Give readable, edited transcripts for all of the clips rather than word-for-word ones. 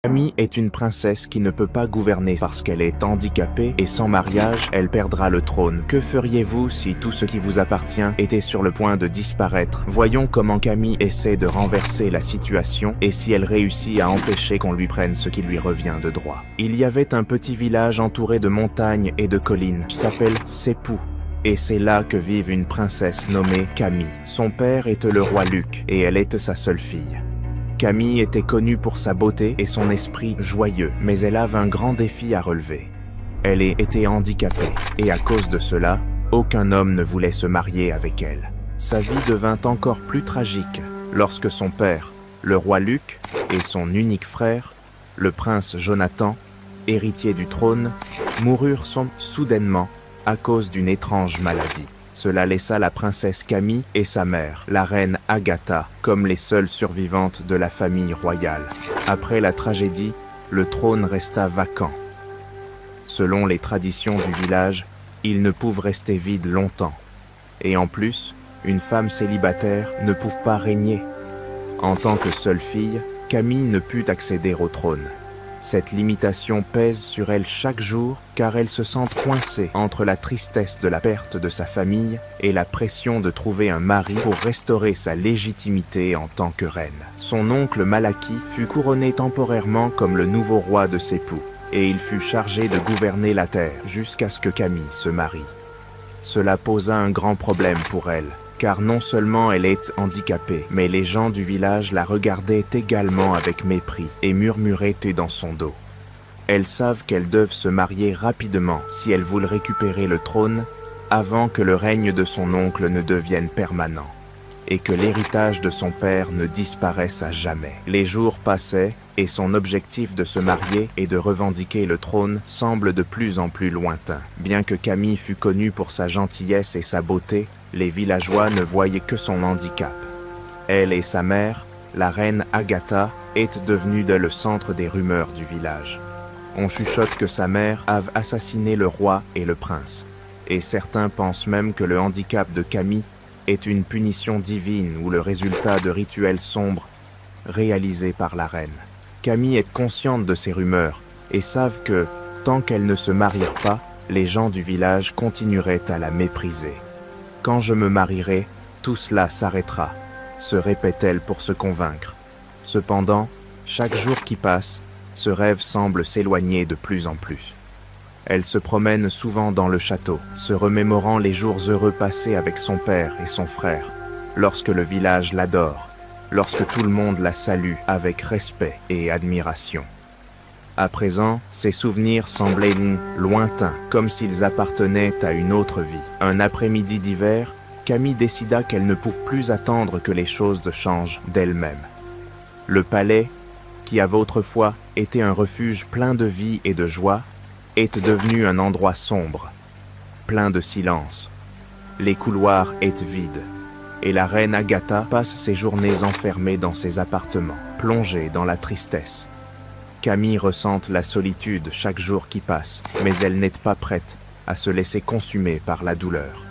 Camille est une princesse qui ne peut pas gouverner parce qu'elle est handicapée et sans mariage, elle perdra le trône. Que feriez-vous si tout ce qui vous appartient était sur le point de disparaître? Voyons comment Camille essaie de renverser la situation et si elle réussit à empêcher qu'on lui prenne ce qui lui revient de droit. Il y avait un petit village entouré de montagnes et de collines, qui s'appelle Seppou. Et c'est là que vive une princesse nommée Camille. Son père est le roi Luc et elle est sa seule fille. Camille était connue pour sa beauté et son esprit joyeux, mais elle avait un grand défi à relever. Elle était handicapée, et à cause de cela, aucun homme ne voulait se marier avec elle. Sa vie devint encore plus tragique lorsque son père, le roi Luc, et son unique frère, le prince Jonathan, héritier du trône, moururent soudainement à cause d'une étrange maladie. Cela laissa la princesse Camille et sa mère, la reine Agatha, comme les seules survivantes de la famille royale. Après la tragédie, le trône resta vacant. Selon les traditions du village, il ne pouvait rester vide longtemps. Et en plus, une femme célibataire ne pouvait pas régner. En tant que seule fille, Camille ne put accéder au trône. Cette limitation pèse sur elle chaque jour car elle se sent coincée entre la tristesse de la perte de sa famille et la pression de trouver un mari pour restaurer sa légitimité en tant que reine. Son oncle Malaki fut couronné temporairement comme le nouveau roi de Seppou et il fut chargé de gouverner la terre jusqu'à ce que Camille se marie. Cela posa un grand problème pour elle. Car non seulement elle est handicapée, mais les gens du village la regardaient également avec mépris et murmuraient dans son dos. Elles savent qu'elles doivent se marier rapidement si elles veulent récupérer le trône avant que le règne de son oncle ne devienne permanent et que l'héritage de son père ne disparaisse à jamais. Les jours passaient et son objectif de se marier et de revendiquer le trône semble de plus en plus lointain. Bien que Camille fût connue pour sa gentillesse et sa beauté, les villageois ne voyaient que son handicap. Elle et sa mère, la reine Agatha, est devenue le centre des rumeurs du village. On chuchote que sa mère a assassiné le roi et le prince, et certains pensent même que le handicap de Camille est une punition divine ou le résultat de rituels sombres réalisés par la reine. Camille est consciente de ces rumeurs et savent que, tant qu'elle ne se marièrent pas, les gens du village continueraient à la mépriser. « Quand je me marierai, tout cela s'arrêtera », se répète-t-elle pour se convaincre. Cependant, chaque jour qui passe, ce rêve semble s'éloigner de plus en plus. Elle se promène souvent dans le château, se remémorant les jours heureux passés avec son père et son frère, lorsque le village l'adore, lorsque tout le monde la salue avec respect et admiration. À présent, ces souvenirs semblaient lointains, comme s'ils appartenaient à une autre vie. Un après-midi d'hiver, Camille décida qu'elle ne pouvait plus attendre que les choses changent d'elles-mêmes. Le palais, qui avait autrefois été un refuge plein de vie et de joie, est devenu un endroit sombre, plein de silence. Les couloirs étaient vides, et la reine Agatha passe ses journées enfermée dans ses appartements, plongée dans la tristesse. Camille ressent la solitude chaque jour qui passe, mais elle n'est pas prête à se laisser consumer par la douleur.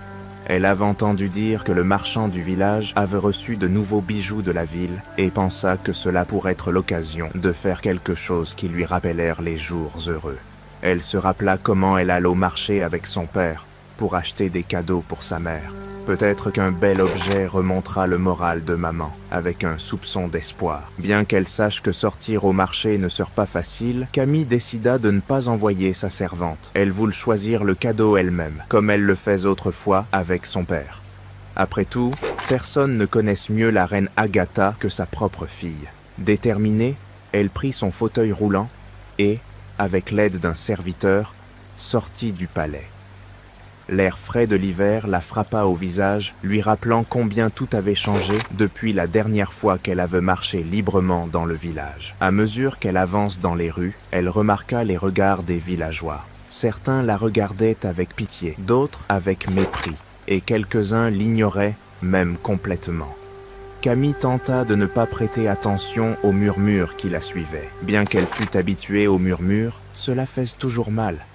Elle avait entendu dire que le marchand du village avait reçu de nouveaux bijoux de la ville et pensa que cela pourrait être l'occasion de faire quelque chose qui lui rappellèrent les jours heureux. Elle se rappela comment elle allait au marché avec son père pour acheter des cadeaux pour sa mère. Peut-être qu'un bel objet remontera le moral de maman, avec un soupçon d'espoir. Bien qu'elle sache que sortir au marché ne sera pas facile, Camille décida de ne pas envoyer sa servante. Elle voulut choisir le cadeau elle-même, comme elle le faisait autrefois avec son père. Après tout, personne ne connaisse mieux la reine Agatha que sa propre fille. Déterminée, elle prit son fauteuil roulant et, avec l'aide d'un serviteur, sortit du palais. L'air frais de l'hiver la frappa au visage, lui rappelant combien tout avait changé depuis la dernière fois qu'elle avait marché librement dans le village. À mesure qu'elle avance dans les rues, elle remarqua les regards des villageois. Certains la regardaient avec pitié, d'autres avec mépris, et quelques-uns l'ignoraient, même complètement. Camille tenta de ne pas prêter attention aux murmures qui la suivaient. Bien qu'elle fût habituée aux murmures, cela faisait toujours mal.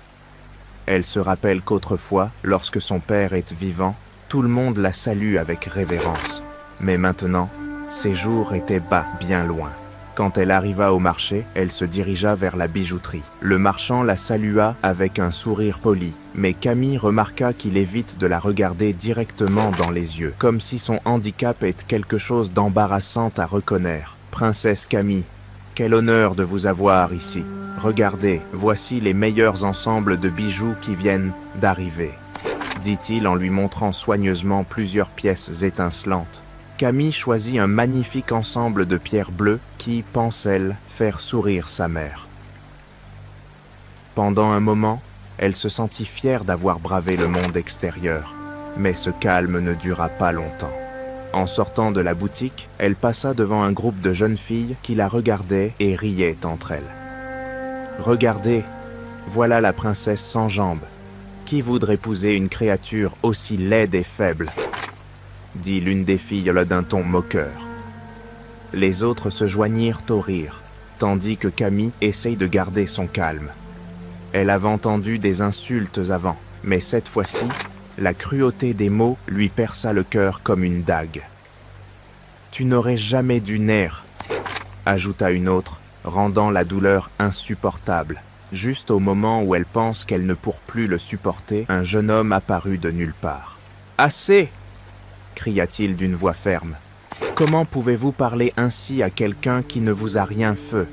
Elle se rappelle qu'autrefois, lorsque son père est vivant, tout le monde la salue avec révérence. Mais maintenant, ses jours étaient bien loin. Quand elle arriva au marché, elle se dirigea vers la bijouterie. Le marchand la salua avec un sourire poli, mais Camille remarqua qu'il évite de la regarder directement dans les yeux, comme si son handicap était quelque chose d'embarrassant à reconnaître. « Princesse Camille, quel honneur de vous avoir ici. Regardez, voici les meilleurs ensembles de bijoux qui viennent d'arriver, » dit-il en lui montrant soigneusement plusieurs pièces étincelantes. Camille choisit un magnifique ensemble de pierres bleues qui, pense-t-elle, faire sourire sa mère. Pendant un moment, elle se sentit fière d'avoir bravé le monde extérieur, mais ce calme ne dura pas longtemps. En sortant de la boutique, elle passa devant un groupe de jeunes filles qui la regardaient et riaient entre elles. « Regardez, voilà la princesse sans jambes. Qui voudrait épouser une créature aussi laide et faible ?» dit l'une des filles d'un ton moqueur. Les autres se joignirent au rire, tandis que Camille essaye de garder son calme. Elle avait entendu des insultes avant, mais cette fois-ci, la cruauté des mots lui perça le cœur comme une dague. « Tu n'aurais jamais dû naître », ajouta une autre, rendant la douleur insupportable. Juste au moment où elle pense qu'elle ne pourra plus le supporter, un jeune homme apparut de nulle part. « Assez !» cria-t-il d'une voix ferme. « Comment pouvez-vous parler ainsi à quelqu'un qui ne vous a rien fait ?»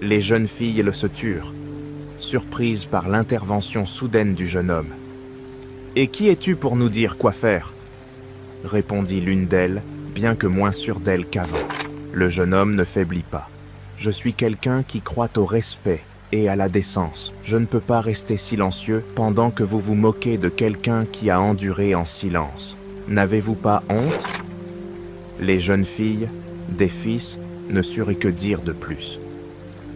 Les jeunes filles se turent, surprises par l'intervention soudaine du jeune homme. « Et qui es-tu pour nous dire quoi faire ?» répondit l'une d'elles, bien que moins sûre d'elle qu'avant. Le jeune homme ne faiblit pas. « Je suis quelqu'un qui croit au respect et à la décence. Je ne peux pas rester silencieux pendant que vous vous moquez de quelqu'un qui a enduré en silence. N'avez-vous pas honte ?» Les jeunes filles, des fils, ne surent que dire de plus.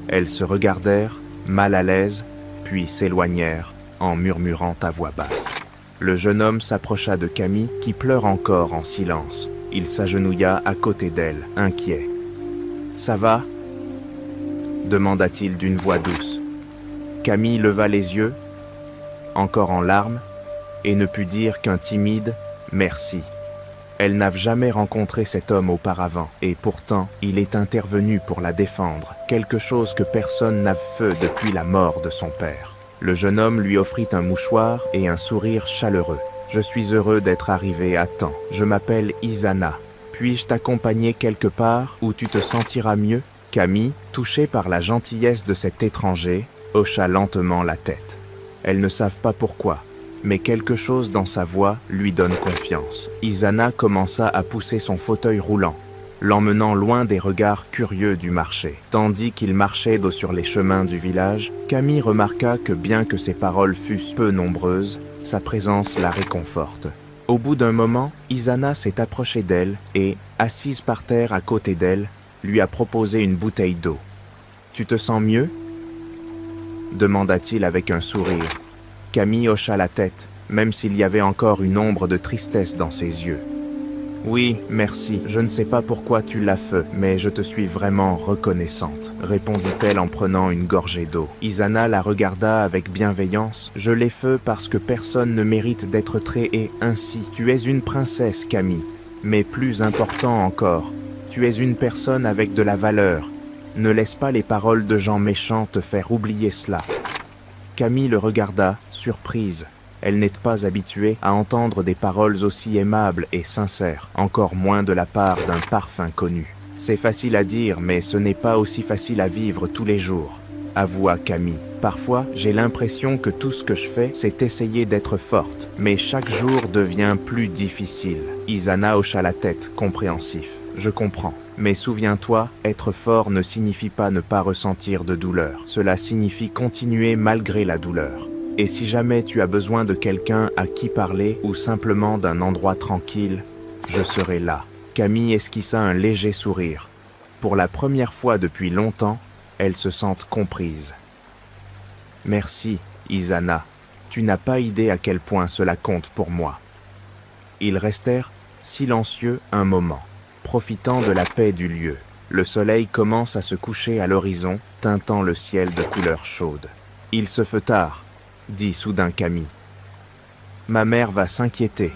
Elles se regardèrent, mal à l'aise, puis s'éloignèrent, en murmurant à voix basse. Le jeune homme s'approcha de Camille, qui pleure encore en silence. Il s'agenouilla à côté d'elle, inquiet. « Ça va ?» demanda-t-il d'une voix douce. Camille leva les yeux, encore en larmes, et ne put dire qu'un timide « merci ». Elle n'avait jamais rencontré cet homme auparavant, et pourtant, il est intervenu pour la défendre, quelque chose que personne n'a fait depuis la mort de son père. Le jeune homme lui offrit un mouchoir et un sourire chaleureux. « Je suis heureux d'être arrivé à temps. Je m'appelle Izana. Puis-je t'accompagner quelque part où tu te sentiras mieux ?» Camille, touchée par la gentillesse de cet étranger, hocha lentement la tête. Elles ne savent pas pourquoi, mais quelque chose dans sa voix lui donne confiance. Izana commença à pousser son fauteuil roulant, l'emmenant loin des regards curieux du marché. Tandis qu'il marchait sur les chemins du village, Camille remarqua que bien que ses paroles fussent peu nombreuses, sa présence la réconforte. Au bout d'un moment, Izana s'est approchée d'elle et, assise par terre à côté d'elle, lui a proposé une bouteille d'eau. « Tu te sens mieux ?» demanda-t-il avec un sourire. Camille hocha la tête, même s'il y avait encore une ombre de tristesse dans ses yeux. « Oui, merci, je ne sais pas pourquoi tu l'as fait, mais je te suis vraiment reconnaissante, » répondit-elle en prenant une gorgée d'eau. Izana la regarda avec bienveillance. « Je l'ai fait parce que personne ne mérite d'être traité ainsi. Tu es une princesse, Camille, mais plus important encore, tu es une personne avec de la valeur. Ne laisse pas les paroles de gens méchants te faire oublier cela. » Camille le regarda, surprise. Elle n'est pas habituée à entendre des paroles aussi aimables et sincères, encore moins de la part d'un parfum connu. « C'est facile à dire, mais ce n'est pas aussi facile à vivre tous les jours, » avoua Camille. « Parfois, j'ai l'impression que tout ce que je fais, c'est essayer d'être forte, mais chaque jour devient plus difficile. » Izana hocha la tête, compréhensif. « Je comprends. Mais souviens-toi, être fort ne signifie pas ne pas ressentir de douleur. Cela signifie continuer malgré la douleur. Et si jamais tu as besoin de quelqu'un à qui parler ou simplement d'un endroit tranquille, je serai là. » Camille esquissa un léger sourire. Pour la première fois depuis longtemps, elle se sent comprise. « Merci, Izana. Tu n'as pas idée à quel point cela compte pour moi. » Ils restèrent silencieux un moment, profitant de la paix du lieu. Le soleil commence à se coucher à l'horizon, teintant le ciel de couleurs chaudes. « Il se fait tard, » dit soudain Camille. « Ma mère va s'inquiéter. »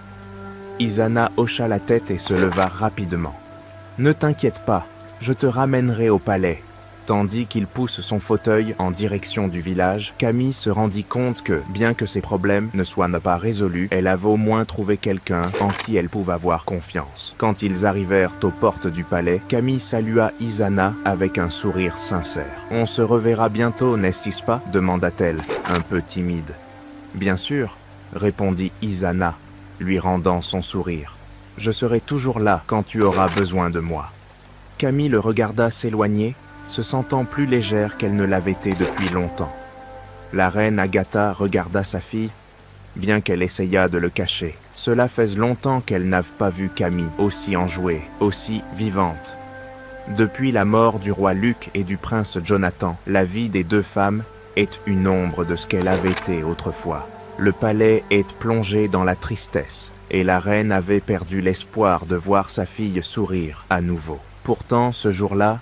Izana hocha la tête et se leva rapidement. « Ne t'inquiète pas, Je te ramènerai au palais. » Tandis qu'il pousse son fauteuil en direction du village, Camille se rendit compte que, bien que ses problèmes ne soient pas résolus, elle avait au moins trouvé quelqu'un en qui elle pouvait avoir confiance. Quand ils arrivèrent aux portes du palais, Camille salua Izana avec un sourire sincère. « On se reverra bientôt, n'est-ce pas ?» demanda-t-elle, un peu timide. « Bien sûr », répondit Izana, lui rendant son sourire. « Je serai toujours là quand tu auras besoin de moi. » Camille le regarda s'éloigner, se sentant plus légère qu'elle ne l'avait été depuis longtemps. La reine Agatha regarda sa fille, bien qu'elle essaya de le cacher. Cela faisait longtemps qu'elle n'avait pas vu Camille aussi enjouée, aussi vivante. Depuis la mort du roi Luc et du prince Jonathan, la vie des deux femmes est une ombre de ce qu'elle avait été autrefois. Le palais est plongé dans la tristesse, et la reine avait perdu l'espoir de voir sa fille sourire à nouveau. Pourtant, ce jour-là,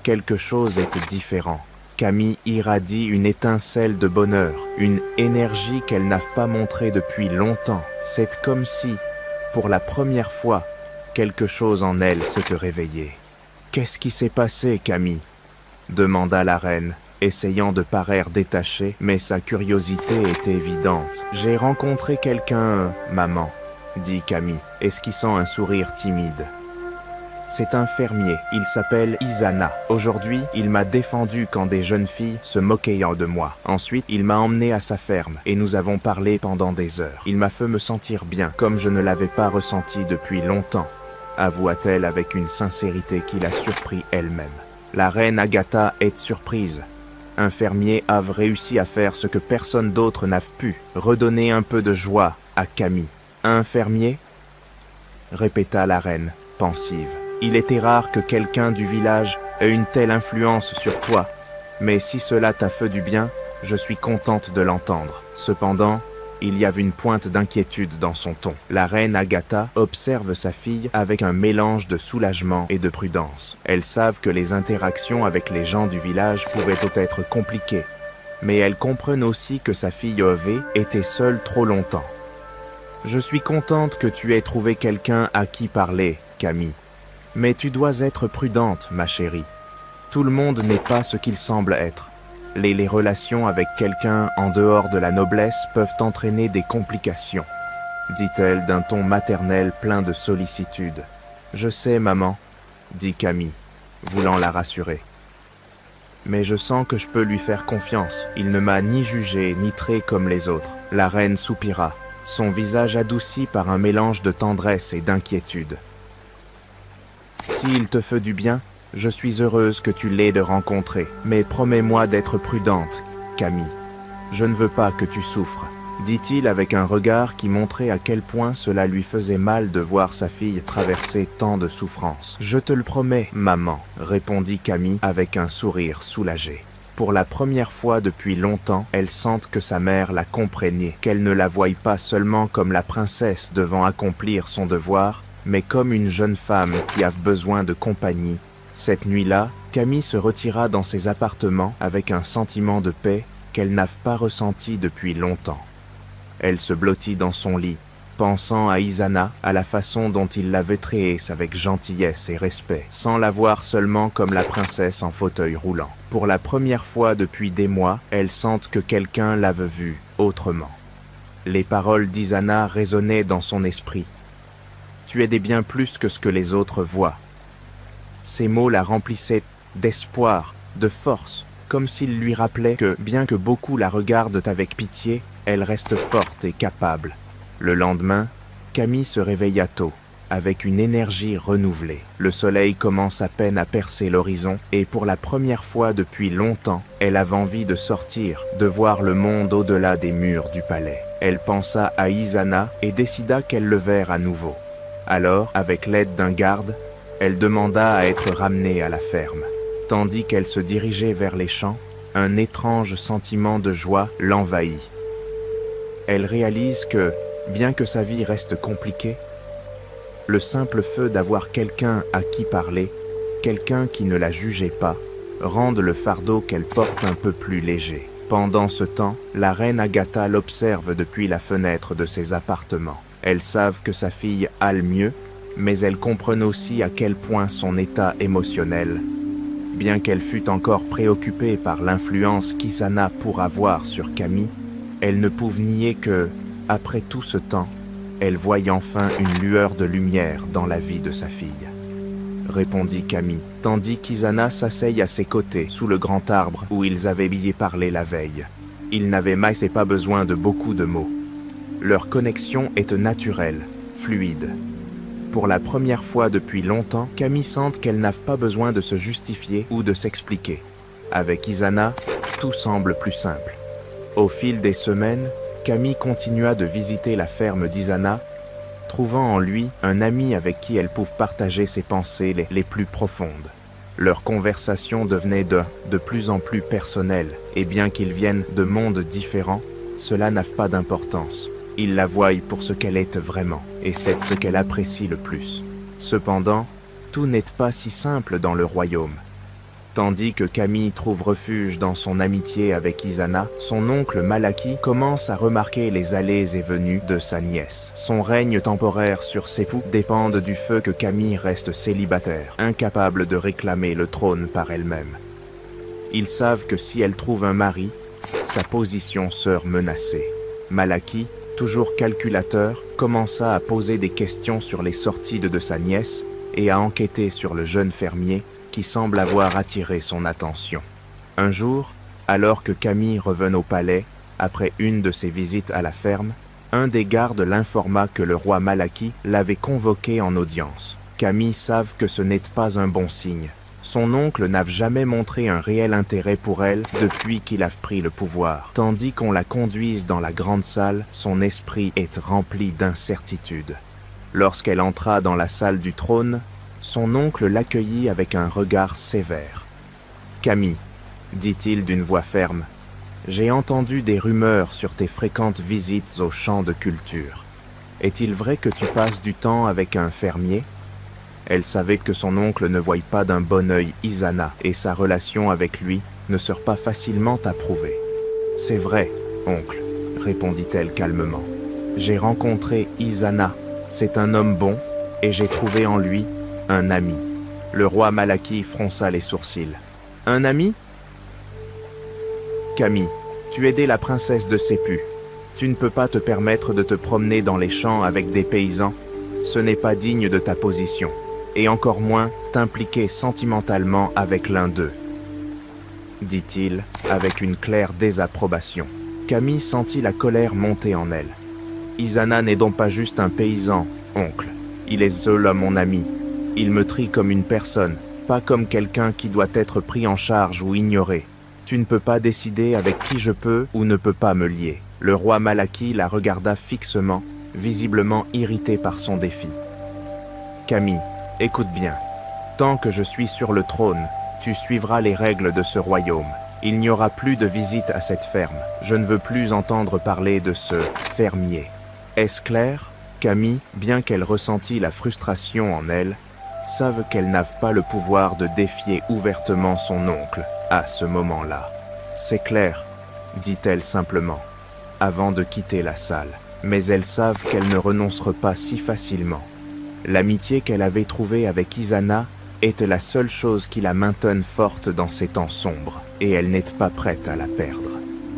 quelque chose est différent. Camille irradie une étincelle de bonheur, une énergie qu'elle n'a pas montrée depuis longtemps. C'est comme si, pour la première fois, quelque chose en elle s'était réveillé. « Qu'est-ce qui s'est passé, Camille ?» demanda la reine, essayant de paraître détachée, mais sa curiosité était évidente. « J'ai rencontré quelqu'un, maman, » dit Camille, esquissant un sourire timide. C'est un fermier, il s'appelle Izana. Aujourd'hui, il m'a défendu quand des jeunes filles se moquaient de moi. Ensuite, il m'a emmené à sa ferme et nous avons parlé pendant des heures. Il m'a fait me sentir bien, comme je ne l'avais pas ressenti depuis longtemps, avoua-t-elle avec une sincérité qui l'a surpris elle-même. La reine Agatha est surprise. Un fermier a réussi à faire ce que personne d'autre n'a pu, redonner un peu de joie à Camille. Un fermier ? Répéta la reine, pensive. Il était rare que quelqu'un du village ait une telle influence sur toi, mais si cela t'a fait du bien, je suis contente de l'entendre. Cependant, il y avait une pointe d'inquiétude dans son ton. La reine Agatha observe sa fille avec un mélange de soulagement et de prudence. Elles savent que les interactions avec les gens du village pouvaient être compliquées, mais elles comprennent aussi que sa fille Ove était seule trop longtemps. « Je suis contente que tu aies trouvé quelqu'un à qui parler, Camille. Mais tu dois être prudente, ma chérie. Tout le monde n'est pas ce qu'il semble être. Les relations avec quelqu'un en dehors de la noblesse peuvent entraîner des complications, dit-elle d'un ton maternel plein de sollicitude. « Je sais, maman, » dit Camille, voulant la rassurer. « Mais je sens que je peux lui faire confiance. Il ne m'a ni jugé ni traité comme les autres. » La reine soupira, son visage adouci par un mélange de tendresse et d'inquiétude. « S'il te fait du bien, je suis heureuse que tu l'aies de rencontrer, mais promets-moi d'être prudente, Camille. Je ne veux pas que tu souffres, » dit-il avec un regard qui montrait à quel point cela lui faisait mal de voir sa fille traverser tant de souffrances. « Je te le promets, maman, » répondit Camille avec un sourire soulagé. Pour la première fois depuis longtemps, elle sent que sa mère la comprenait, qu'elle ne la voie pas seulement comme la princesse devant accomplir son devoir, mais comme une jeune femme qui a besoin de compagnie. Cette nuit-là, Camille se retira dans ses appartements avec un sentiment de paix qu'elle n'a pas ressenti depuis longtemps. Elle se blottit dans son lit, pensant à Izana, à la façon dont il l'avait traitée avec gentillesse et respect, sans la voir seulement comme la princesse en fauteuil roulant. Pour la première fois depuis des mois, elle sent que quelqu'un l'avait vue autrement. Les paroles d'Izana résonnaient dans son esprit. « Tu es des bien plus que ce que les autres voient. » Ces mots la remplissaient d'espoir, de force, comme s'ils lui rappelaient que, bien que beaucoup la regardent avec pitié, elle reste forte et capable. Le lendemain, Camille se réveilla tôt, avec une énergie renouvelée. Le soleil commence à peine à percer l'horizon, et pour la première fois depuis longtemps, elle avait envie de sortir, de voir le monde au-delà des murs du palais. Elle pensa à Izana et décida qu'elle le verrait à nouveau. Alors, avec l'aide d'un garde, elle demanda à être ramenée à la ferme. Tandis qu'elle se dirigeait vers les champs, un étrange sentiment de joie l'envahit. Elle réalise que, bien que sa vie reste compliquée, le simple fait d'avoir quelqu'un à qui parler, quelqu'un qui ne la jugeait pas, rende le fardeau qu'elle porte un peu plus léger. Pendant ce temps, la reine Agatha l'observe depuis la fenêtre de ses appartements. Elles savent que sa fille a le mieux mais elle comprenait aussi à quel point son état émotionnel, bien qu'elle fût encore préoccupée par l'influence qu'Isana pourrait avoir sur Camille, elle ne pouvait nier que, après tout ce temps, elle voyait enfin une lueur de lumière dans la vie de sa fille. Répondit Camille, tandis qu'Isana s'asseyait à ses côtés sous le grand arbre où ils avaient bien parlé la veille. Ils n'avaient pas besoin de beaucoup de mots. Leur connexion était naturelle, fluide. Pour la première fois depuis longtemps, Camille sent qu'elle n'a pas besoin de se justifier ou de s'expliquer. Avec Isana, tout semble plus simple. Au fil des semaines, Camille continua de visiter la ferme d'Isana, trouvant en lui un ami avec qui elle pouvait partager ses pensées les plus profondes. Leur conversation devenait de plus en plus personnelle, et bien qu'ils viennent de mondes différents, cela n'a pas d'importance. Ils la voient pour ce qu'elle est vraiment, et c'est ce qu'elle apprécie le plus. Cependant, tout n'est pas si simple dans le royaume. Tandis que Camille trouve refuge dans son amitié avec Isana, son oncle Malaki commence à remarquer les allées et venues de sa nièce. Son règne temporaire sur ses époux dépend du fait que Camille reste célibataire, incapable de réclamer le trône par elle-même. Ils savent que si elle trouve un mari, sa position sera menacée. Malaki, toujours calculateur, commença à poser des questions sur les sorties de sa nièce et à enquêter sur le jeune fermier qui semble avoir attiré son attention. Un jour, alors que Camille revenait au palais, après une de ses visites à la ferme, un des gardes l'informa que le roi Malaki l'avait convoqué en audience. Camille savait que ce n'est pas un bon signe. Son oncle n'a jamais montré un réel intérêt pour elle depuis qu'il a pris le pouvoir. Tandis qu'on la conduise dans la grande salle, son esprit est rempli d'incertitude. Lorsqu'elle entra dans la salle du trône, son oncle l'accueillit avec un regard sévère. « Camille, dit-il d'une voix ferme, j'ai entendu des rumeurs sur tes fréquentes visites au champ de culture. Est-il vrai que tu passes du temps avec un fermier ?» Elle savait que son oncle ne voyait pas d'un bon œil Isana et sa relation avec lui ne serait pas facilement approuvée. « C'est vrai, oncle, répondit-elle calmement. J'ai rencontré Isana, c'est un homme bon et j'ai trouvé en lui un ami. » Le roi Malaki fronça les sourcils. « Un ami ? Camille, tu aidais la princesse de Sépu. Tu ne peux pas te permettre de te promener dans les champs avec des paysans. Ce n'est pas digne de ta position. Et encore moins t'impliquer sentimentalement avec l'un d'eux, dit-il avec une claire désapprobation. Camille sentit la colère monter en elle. Isana n'est donc pas juste un paysan, oncle. Il est seul mon ami. Il me trie comme une personne, pas comme quelqu'un qui doit être pris en charge ou ignoré. Tu ne peux pas décider avec qui je peux ou ne peux pas me lier. Le roi Malaki la regarda fixement, visiblement irrité par son défi. Camille, écoute bien. Tant que je suis sur le trône, tu suivras les règles de ce royaume. Il n'y aura plus de visite à cette ferme. Je ne veux plus entendre parler de ce fermier. Est-ce clair ? Camille, bien qu'elle ressentit la frustration en elle, savent qu'elle n'a pas le pouvoir de défier ouvertement son oncle à ce moment-là. C'est clair, dit-elle simplement, avant de quitter la salle. Mais elles savent qu'elle ne renoncera pas si facilement. L'amitié qu'elle avait trouvée avec Isana était la seule chose qui la maintenait forte dans ces temps sombres, et elle n'est pas prête à la perdre.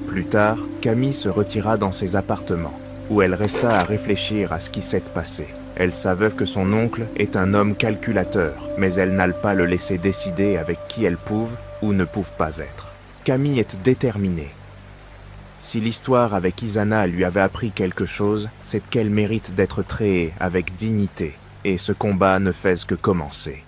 Plus tard, Camille se retira dans ses appartements, où elle resta à réfléchir à ce qui s'est passé. Elle savait que son oncle est un homme calculateur, mais elle n'allait pas le laisser décider avec qui elle pouvait ou ne pouvait pas être. Camille est déterminée. Si l'histoire avec Isana lui avait appris quelque chose, c'est qu'elle mérite d'être traitée avec dignité, et ce combat ne fait que commencer.